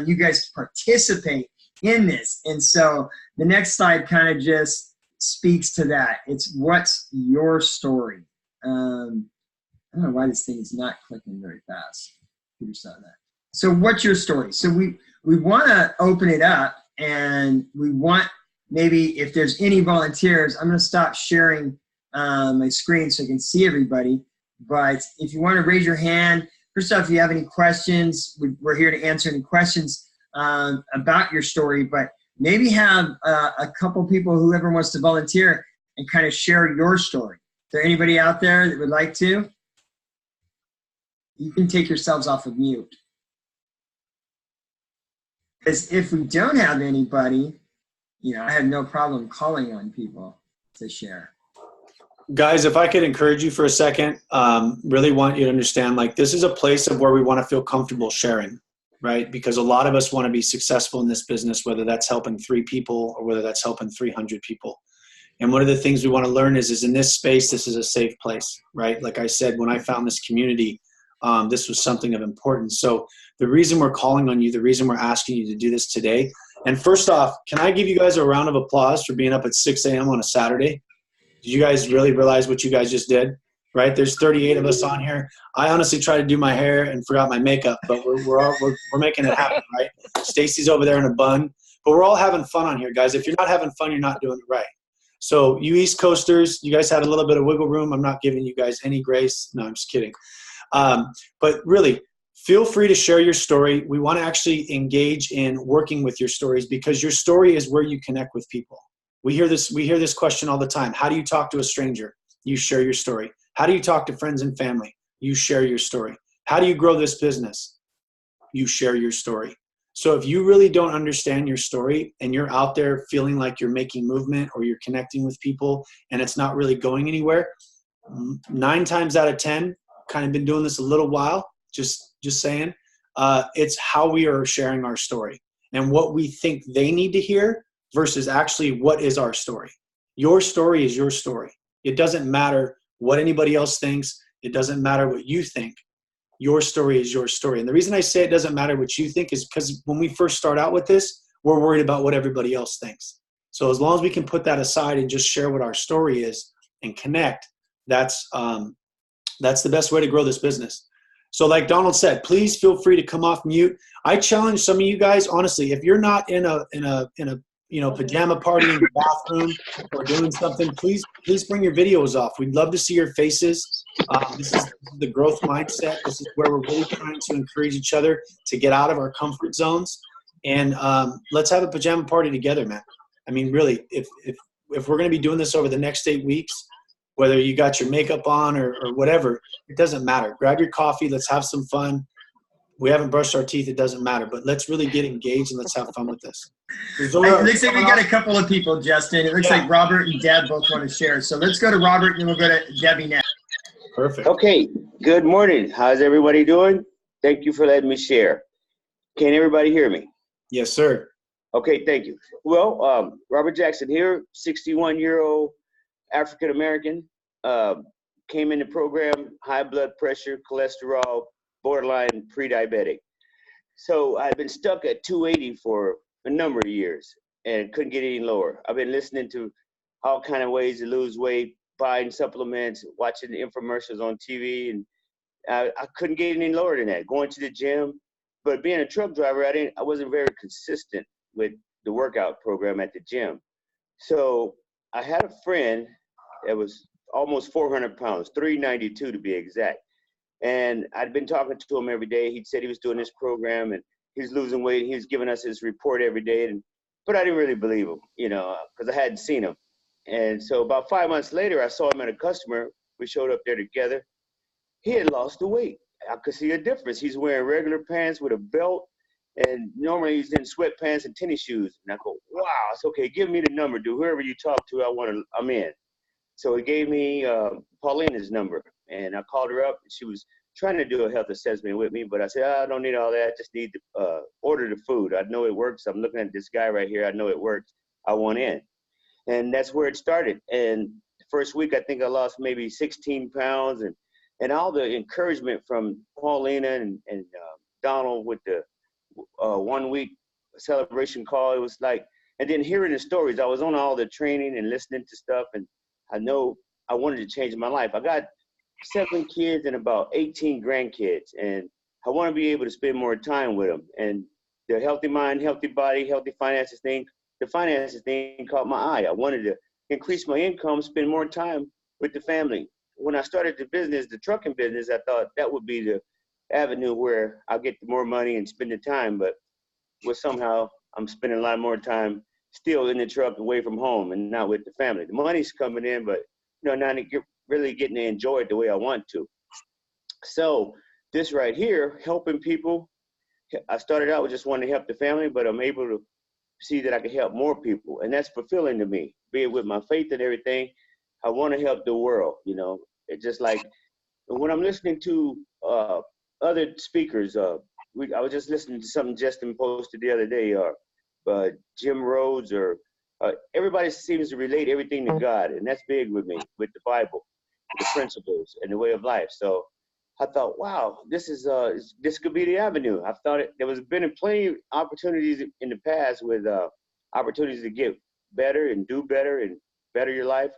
you guys to participate in this. And so the next slide kind of just speaks to that. It's what's your story. I don't know why this thing is not clicking very fast. Computer saw that. So what's your story? So we want to open it up, and we want maybe if there's any volunteers, I'm going to stop sharing my screen so you can see everybody. But if you want to raise your hand, first off, if you have any questions, we're here to answer any questions about your story, but maybe have a couple people, whoever wants to volunteer and kind of share your story. Is there anybody out there that would like to? You can take yourselves off of mute. Because if we don't have anybody, I have no problem calling on people to share. Guys, if I could encourage you for a second, really want you to understand, like, this is a place of where we want to feel comfortable sharing, right? Because a lot of us want to be successful in this business, whether that's helping 3 people or whether that's helping 300 people. And one of the things we want to learn is in this space, this is a safe place, right? Like I said, when I found this community, this was something of importance. So the reason we're calling on you, the reason we're asking you to do this today, and first off, can I give you guys a round of applause for being up at 6 a.m. on a Saturday? Did you guys really realize what you guys just did? Right? There's 38 of us on here. I honestly tried to do my hair and forgot my makeup, but we're making it happen, right? Stacy's over there in a bun, but we're all having fun on here, guys. If you're not having fun, you're not doing it right. So you East Coasters, you guys had a little bit of wiggle room. I'm not giving you guys any grace. No, I'm just kidding. But really, feel free to share your story. We want to actually engage in working with your stories because your story is where you connect with people. We hear this question all the time. How do you talk to a stranger? You share your story. How do you talk to friends and family? You share your story. How do you grow this business? You share your story. So if you really don't understand your story and you're out there feeling like you're making movement or you're connecting with people and it's not really going anywhere, 9 times out of 10, kind of been doing this a little while, just saying, it's how we are sharing our story and what we think they need to hear versus actually what is our story. Your story is your story. It doesn't matter what anybody else thinks. It doesn't matter what you think. Your story is your story. And the reason I say it doesn't matter what you think is because when we first start out with this, we're worried about what everybody else thinks. So as long as we can put that aside and just share what our story is and connect, that's the best way to grow this business. So like Donald said, please feel free to come off mute. I challenge some of you guys, honestly, if you're not in a pajama party in the bathroom or doing something, please bring your videos off. We'd love to see your faces. This is the growth mindset. This is where we're really trying to encourage each other to get out of our comfort zones. And let's have a pajama party together, man. I mean, really, if we're going to be doing this over the next 8 weeks, whether you got your makeup on or whatever, it doesn't matter. Grab your coffee. Let's have some fun. We haven't brushed our teeth. It doesn't matter. But let's really get engaged and let's have fun with this. It looks like we got a couple of people, Justin. It looks like Robert and Deb both want to share. So let's go to Robert and then we'll go to Debbie next. Perfect. Okay. Good morning. How's everybody doing? Thank you for letting me share. Can everybody hear me? Yes, sir. Okay. Thank you. Well, Robert Jackson here, 61-year-old African-American, came in the program, high blood pressure, cholesterol, borderline pre-diabetic. So I've been stuck at 280 for a number of years and couldn't get any lower. I've been listening to all kind of ways to lose weight, buying supplements, watching the infomercials on TV, and I couldn't get any lower than that. Going to the gym, but being a truck driver, I wasn't very consistent with the workout program at the gym. So I had a friend that was almost 400 pounds, 392 to be exact. And I'd been talking to him every day. He'd said he was doing this program and he was losing weight. He was giving us his report every day. But I didn't really believe him, because I hadn't seen him. And so about 5 months later, I saw him at a customer. We showed up there together. He had lost the weight. I could see a difference. He's wearing regular pants with a belt. And normally he's in sweatpants and tennis shoes. And I go, wow, it's okay. Give me the number, dude. Whoever you talk to, I'm in. So he gave me Paulina's number. And I called her up. And she was trying to do a health assessment with me. But I said, I don't need all that. I just need to order the food. I know it works. I'm looking at this guy right here. I know it works. I want in. And that's where it started. And the first week, I think I lost maybe 16 pounds. And all the encouragement from Paulina and Donald with the 1 week celebration call, it was like, and then hearing the stories, I was on all the training and listening to stuff, and I know I wanted to change my life. I got 7 kids and about 18 grandkids, and I want to be able to spend more time with them. And the healthy mind, healthy body, healthy finances thing, the finances thing caught my eye. I wanted to increase my income, spend more time with the family. When I started the business, the trucking business, I thought that would be the avenue where I'll get more money and spend the time, but somehow I'm spending a lot more time still in the truck away from home and not with the family. The money's coming in, but not really getting to enjoy it the way I want to. So this right here, helping people, I started out with just wanting to help the family, but I'm able to see that I can help more people. And that's fulfilling to me. Be it with my faith and everything, I want to help the world, It's just like when I'm listening to other speakers, I was just listening to something Justin posted the other day, Jim Rhodes, or everybody seems to relate everything to God. And that's big with me, with the Bible, the principles and the way of life. So I thought, wow, this could be the avenue. I thought there was been plenty of opportunities in the past with opportunities to get better and do better and better your life.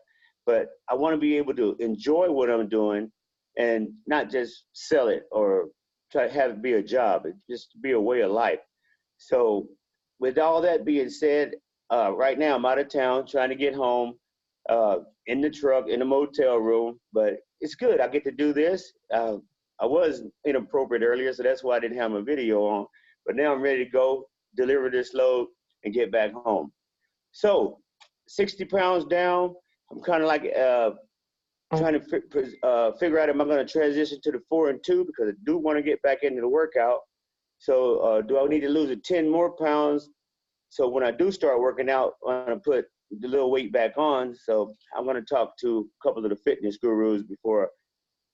But I want to be able to enjoy what I'm doing and not just sell it or try to have it be a job. It just be a way of life. So with all that being said, right now I'm out of town trying to get home, in the truck, in the motel room, but it's good. I get to do this. I was inappropriate earlier, so that's why I didn't have my video on. But now I'm ready to go, deliver this load, and get back home. So 60 pounds down. I'm kind of like trying to figure out, am I going to transition to the 4 and 2, because I do want to get back into the workout. So do I need to lose 10 more pounds? So when I do start working out, I'm going to put the little weight back on. So I'm going to talk to a couple of the fitness gurus before I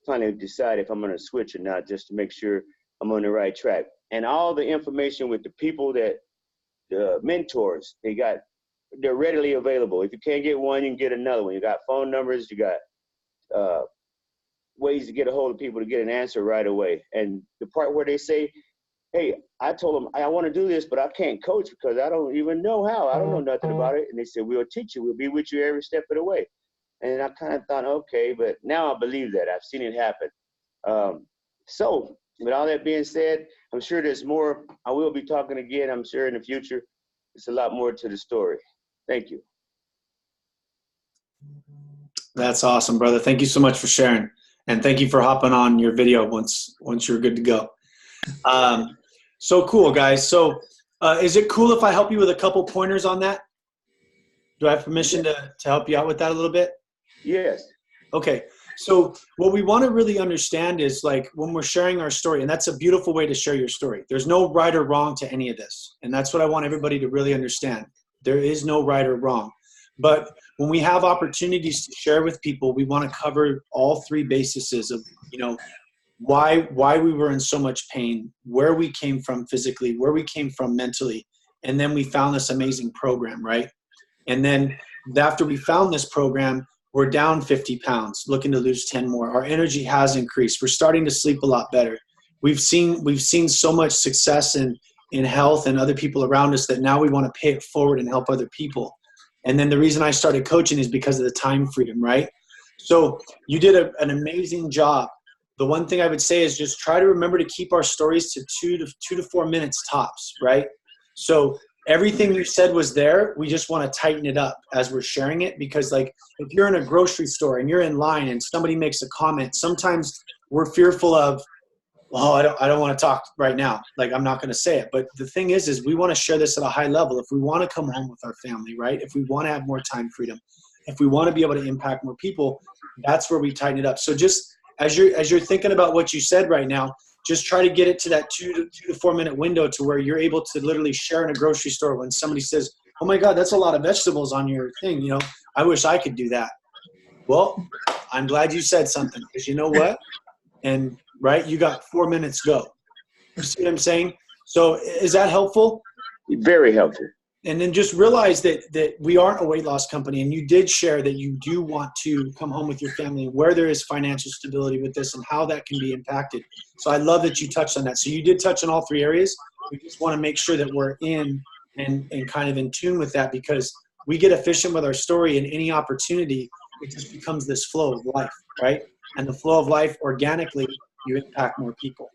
finally decide if I'm going to switch or not, just to make sure I'm on the right track. And all the information with the people the mentors, they're readily available. If you can't get one, you can get another one. You got phone numbers, you got ways to get a hold of people to get an answer right away. And the part where they say, hey, I told them I want to do this, but I can't coach because I don't even know how. I don't know nothing about it. And they said, we'll teach you. We'll be with you every step of the way. And I kind of thought, okay, but now I believe that. I've seen it happen. So with all that being said, I'm sure there's more. I will be talking again, I'm sure, in the future. It's a lot more to the story. Thank you. That's awesome, brother. Thank you so much for sharing. And thank you for hopping on your video once you're good to go. So cool, guys. So is it cool if I help you with a couple pointers on that? Do I have permission to help you out with that a little bit? Yes. Okay. So what we want to really understand is, like, when we're sharing our story, and that's a beautiful way to share your story. There's no right or wrong to any of this. And that's what I want everybody to really understand. There is no right or wrong. But when we have opportunities to share with people, we want to cover all three bases of, why we were in so much pain, where we came from physically, where we came from mentally, and then we found this amazing program, right? And then after we found this program, we're down 50 pounds, looking to lose 10 more. Our energy has increased. We're starting to sleep a lot better. We've seen so much success in health and other people around us that now we want to pay it forward and help other people. And then the reason I started coaching is because of the time freedom, right? So you did an amazing job. The one thing I would say is just try to remember to keep our stories to 2 to 4 minutes tops, right? So everything you said was there. We just want to tighten it up as we're sharing it, because, like, if you're in a grocery store and you're in line and somebody makes a comment, sometimes we're fearful of, oh, I don't want to talk right now. Like, I'm not going to say it. But the thing is we want to share this at a high level. If we want to come home with our family, right? If we want to have more time freedom, if we want to be able to impact more people, that's where we tighten it up. So just as you're thinking about what you said right now, just try to get it to that 2 to 4 minute window to where you're able to literally share in a grocery store when somebody says, oh my God, that's a lot of vegetables on your thing. I wish I could do that. Well, I'm glad you said something, because you know what? And right, you got 4 minutes, go. You see what I'm saying? So is that helpful? Very helpful. And then just realize that we aren't a weight loss company, and you did share that you do want to come home with your family, where there is financial stability with this and how that can be impacted. So I love that you touched on that. So you did touch on all three areas. We just want to make sure that we're in and kind of in tune with that, because we get efficient with our story, and any opportunity, it just becomes this flow of life, right? And the flow of life, organically, you impact more people.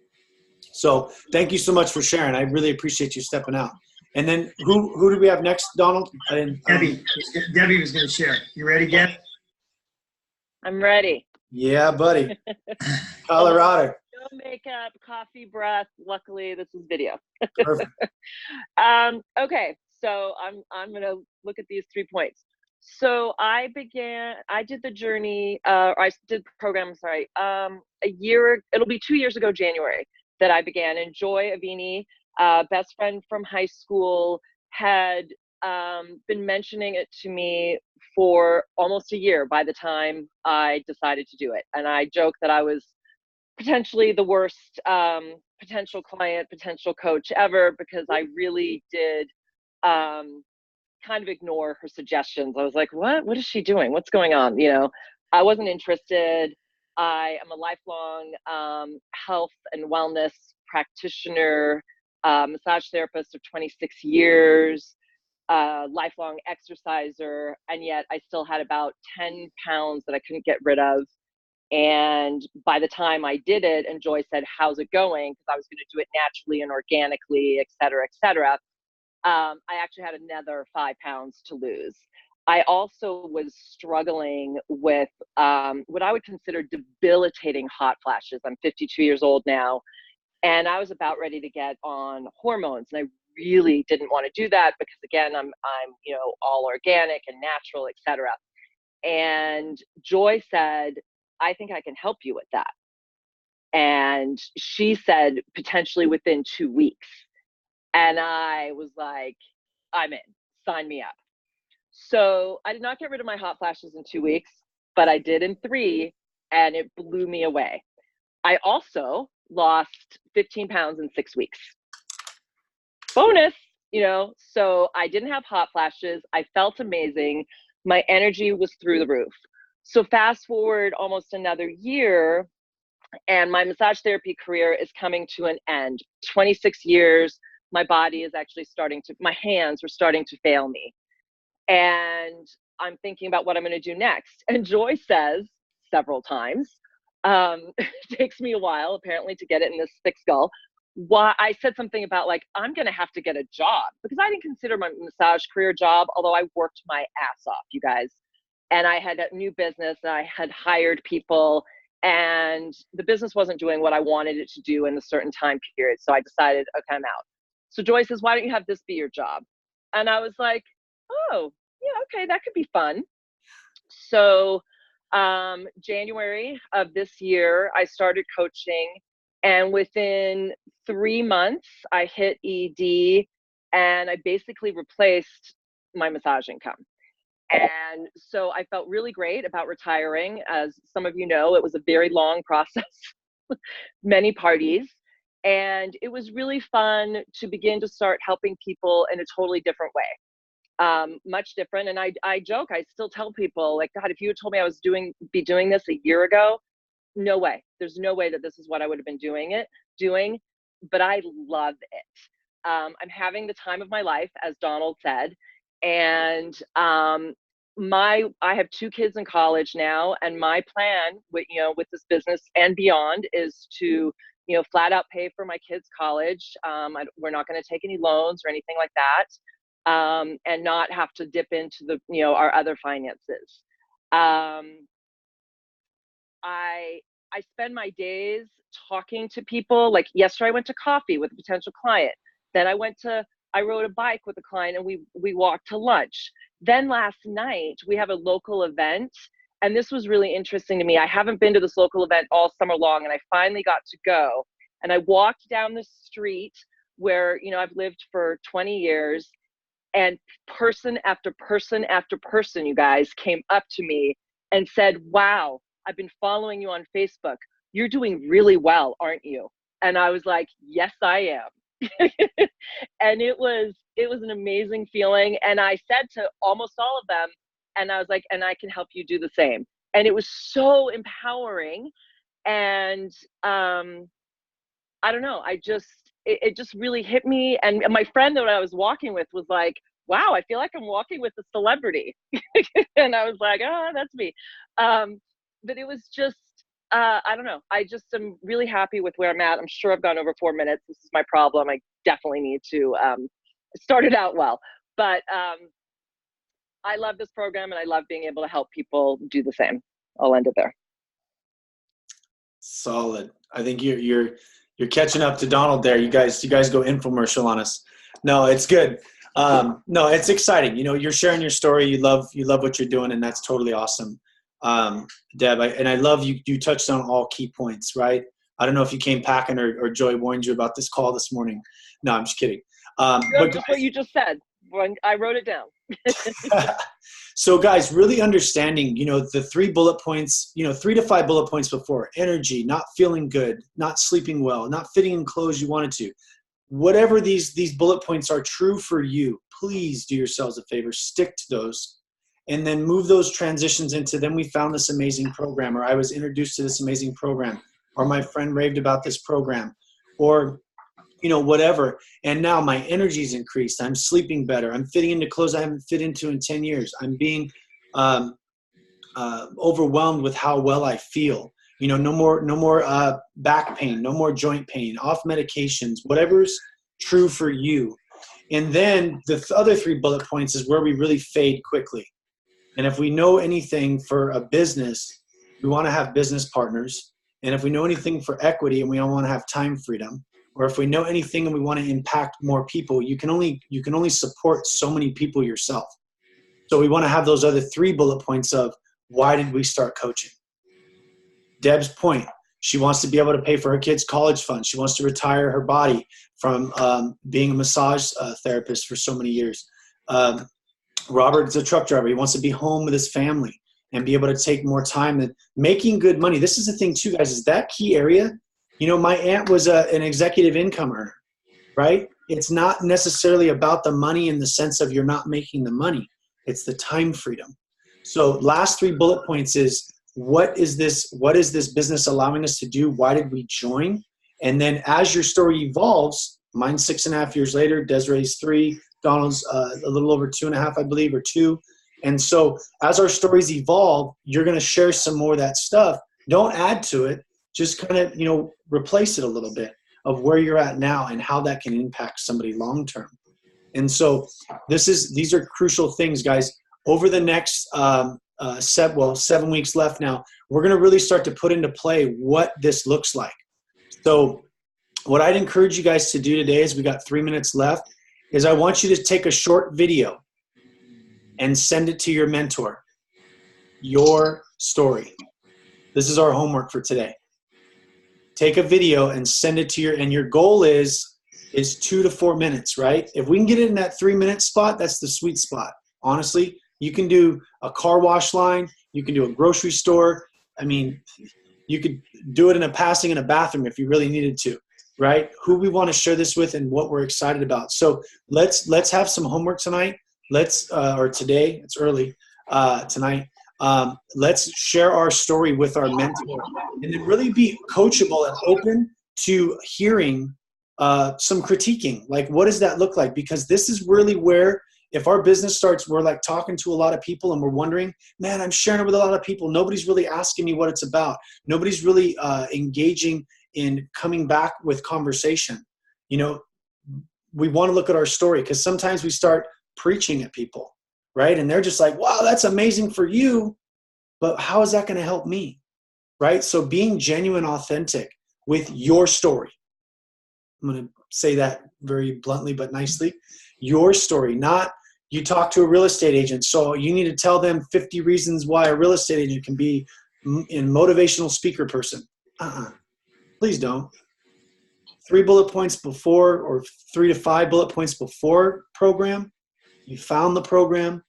So thank you so much for sharing. I really appreciate you stepping out. And then who do we have next, Donald? Debbie was going to share. You ready, Deb? I'm ready. Yeah, buddy. Colorado. No makeup, coffee breath. Luckily, this is video. Perfect. Okay, so I'm gonna look at these 3 points. So I did the journey, or I did the program, sorry, it'll be 2 years ago, January, that I began. And Joy Avini, best friend from high school, had been mentioning it to me for almost a year by the time I decided to do it. And I joke that I was potentially the worst potential client, potential coach ever, because I really did kind of ignore her suggestions. I was like, what is she doing? What's going on? You know, I wasn't interested. I am a lifelong health and wellness practitioner, massage therapist of 26 years, lifelong exerciser, and yet I still had about 10 pounds that I couldn't get rid of. And by the time I did it, and Joy said, how's it going? Because I was going to do it naturally and organically, et cetera, et cetera. I actually had another 5 pounds to lose. I also was struggling with what I would consider debilitating hot flashes. I'm 52 years old now, and I was about ready to get on hormones. And I really didn't want to do that because, again, I'm all organic and natural, et cetera. And Joy said, I think I can help you with that. And she said, potentially within 2 weeks. And I was like, I'm in, sign me up. So I did not get rid of my hot flashes in 2 weeks, but I did in 3, and it blew me away. I also lost 15 pounds in 6 weeks. Bonus, so I didn't have hot flashes. I felt amazing. My energy was through the roof. So fast forward almost another year, and my massage therapy career is coming to an end. 26 years. My body is actually my hands were starting to fail me. And I'm thinking about what I'm going to do next. And Joy says several times, it takes me a while apparently to get it in this thick skull. Why I said something about like, I'm going to have to get a job, because I didn't consider my massage career a job, although I worked my ass off, you guys. And I had a new business and I had hired people, and the business wasn't doing what I wanted it to do in a certain time period. So I decided, okay, I'm out. So Joy says, why don't you have this be your job? And I was like, oh, yeah, okay, that could be fun. So January of this year, I started coaching, and within 3 months, I hit ED, and I basically replaced my massage income. And so I felt really great about retiring. As some of you know, it was a very long process, many parties. And it was really fun to begin to start helping people in a totally different way, much different. And I joke, I still tell people, like, God, if you had told me I was be doing this a year ago, no way. There's no way that this is what I would have been doing, but I love it. I'm having the time of my life, as Donald said. And I have 2 kids in college now, and my plan with this business and beyond is to flat out pay for my kids' college. We're not going to take any loans or anything like that, and not have to dip into our other finances. I spend my days talking to people. Like yesterday, I went to coffee with a potential client. Then I rode a bike with a client, and we walked to lunch. Then last night, we have a local event, and this was really interesting to me. I haven't been to this local event all summer long, and I finally got to go. And I walked down the street where, I've lived for 20 years, and person after person after person, you guys, came up to me and said, wow, I've been following you on Facebook. You're doing really well, aren't you? And I was like, yes, I am. And it was an amazing feeling. And I said to almost all of them, and I was like, and I can help you do the same. And it was so empowering. And I don't know, it just really hit me. And my friend that I was walking with was like, wow, I feel like I'm walking with a celebrity. And I was like, oh, that's me. But it was just, I don't know. I just am really happy with where I'm at. I'm sure I've gone over 4 minutes. This is my problem. I definitely need to start it out well. But I love this program, and I love being able to help people do the same. I'll end it there. Solid. I think you're catching up to Donald there. You guys go infomercial on us. No, it's good. No, it's exciting. You're sharing your story. You love what you're doing, and that's totally awesome. Deb, I love you touched on all key points, right? I don't know if you came packing or Joy warned you about this call this morning. No, I'm just kidding. But just what you just said. I wrote it down. So guys, really understanding, the 3 bullet points, 3 to 5 bullet points before: energy, not feeling good, not sleeping well, not fitting in clothes you wanted to. Whatever these bullet points are true for you, please do yourselves a favor, stick to those, and then move those transitions into, then we found this amazing program, or I was introduced to this amazing program, or my friend raved about this program, or whatever. And now my energy's increased. I'm sleeping better. I'm fitting into clothes I haven't fit into in 10 years. I'm being overwhelmed with how well I feel. No more back pain, no more joint pain, off medications, whatever's true for you. And then the other 3 bullet points is where we really fade quickly. And if we know anything for a business, we want to have business partners. And if we know anything for equity and we don't want to have time freedom, or if we know anything and we want to impact more people, you can only support so many people yourself. So we want to have those other 3 bullet points of, why did we start coaching? Deb's point, she wants to be able to pay for her kids' college fund. She wants to retire her body from being a massage therapist for so many years. Robert's a truck driver. He wants to be home with his family and be able to take more time and making good money. This is the thing too, guys, is that key area. My aunt was an executive income earner, right? It's not necessarily about the money in the sense of you're not making the money. It's the time freedom. So last 3 bullet points is, what is this business allowing us to do? Why did we join? And then as your story evolves, mine's 6.5 years later, Desiree's 3, Donald's a little over 2.5, I believe, or 2. And so as our stories evolve, you're going to share some more of that stuff. Don't add to it. Just kind of, replace it a little bit of where you're at now and how that can impact somebody long-term. And so these are crucial things, guys. Over the next 7 weeks left now, we're going to really start to put into play what this looks like. So what I'd encourage you guys to do today, is we got 3 minutes left, is I want you to take a short video and send it to your mentor. Your story. This is our homework for today. Take a video and send it to and your goal is 2 to 4 minutes, right? If we can get it in that 3-minute spot, that's the sweet spot. Honestly, you can do a car wash line. You can do a grocery store. I mean, you could do it in a passing in a bathroom if you really needed to, right? Who we want to share this with and what we're excited about. So let's have some homework tonight. Or today, it's early tonight. Let's share our story with our mentor and then really be coachable and open to hearing some critiquing. Like, what does that look like? Because this is really where, if our business starts, we're like talking to a lot of people and we're wondering, man, I'm sharing it with a lot of people. Nobody's really asking me what it's about. Nobody's really engaging in coming back with conversation. We want to look at our story, because sometimes we start preaching at people, right? And they're just like, wow, that's amazing for you, but how is that going to help me, right? So being genuine, authentic with your story. I'm going to say that very bluntly but nicely. Your story, not you talk to a real estate agent, so you need to tell them 50 reasons why a real estate agent can be a motivational speaker person. Please don't. 3 bullet points before, or 3 to 5 bullet points before program. You found the program.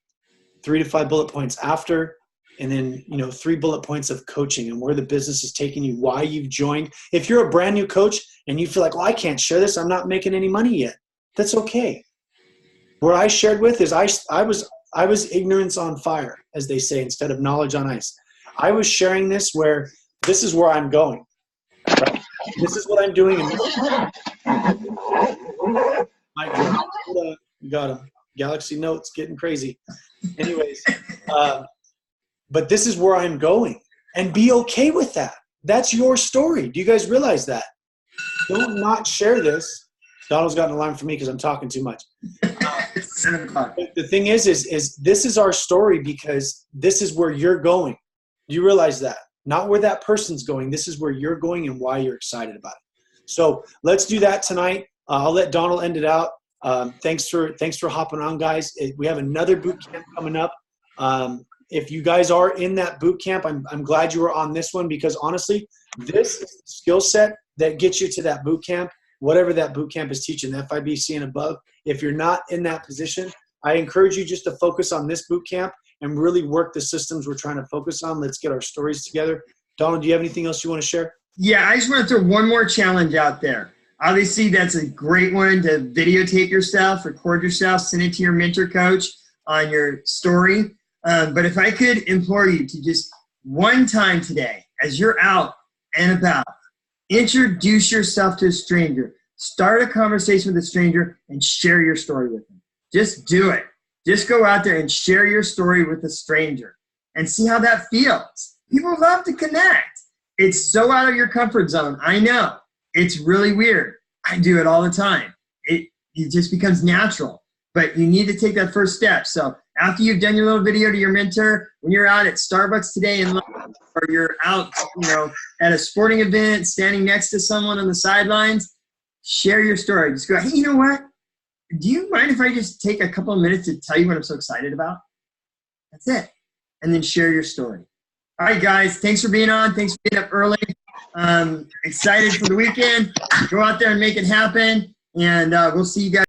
3 to 5 bullet points after, and then 3 bullet points of coaching and where the business is taking you, why you've joined. If you're a brand new coach and you feel like, well, I can't share this, I'm not making any money yet, that's okay. What I shared with is I was ignorance on fire, as they say, instead of knowledge on ice. I was sharing this where this is where I'm going. Right? This is what I'm doing. Got him. Galaxy Notes getting crazy. Anyways, but this is where I'm going, and be okay with that. That's your story. Do you guys realize that? Don't not share this. Donald's got an alarm for me because I'm talking too much. 7 o'clock. The thing is this is our story, because this is where you're going. Do you realize that? not where that person's going. This is where you're going and why you're excited about it. So let's do that tonight. I'll let Donald end it out. Thanks for hopping on, guys. We have another boot camp coming up. If you guys are in that boot camp, I'm glad you were on this one, because honestly, this is the skill set that gets you to that boot camp, whatever that boot camp is teaching, FIBC and above. If you're not in that position, I encourage you just to focus on this boot camp and really work the systems we're trying to focus on. Let's get our stories together. Donald, do you have anything else you want to share? Yeah, I just want to throw one more challenge out there. Obviously, that's a great one to videotape yourself, record yourself, send it to your mentor coach on your story. But if I could implore you to just one time today, as you're out and about, introduce yourself to a stranger. Start a conversation with a stranger and share your story with them. Just do it. Just go out there and share your story with a stranger and see how that feels. People love to connect. It's so out of your comfort zone. I know. It's really weird. I do it all the time. It just becomes natural. But you need to take that first step. So after you've done your little video to your mentor, when you're out at Starbucks today in London, or you're out, at a sporting event, standing next to someone on the sidelines, share your story. Just go, hey, you know what? Do you mind if I just take a couple of minutes to tell you what I'm so excited about? That's it. And then share your story. All right, guys. Thanks for being on. Thanks for being up early. Excited for the weekend. Go out there and make it happen. And we'll see you guys.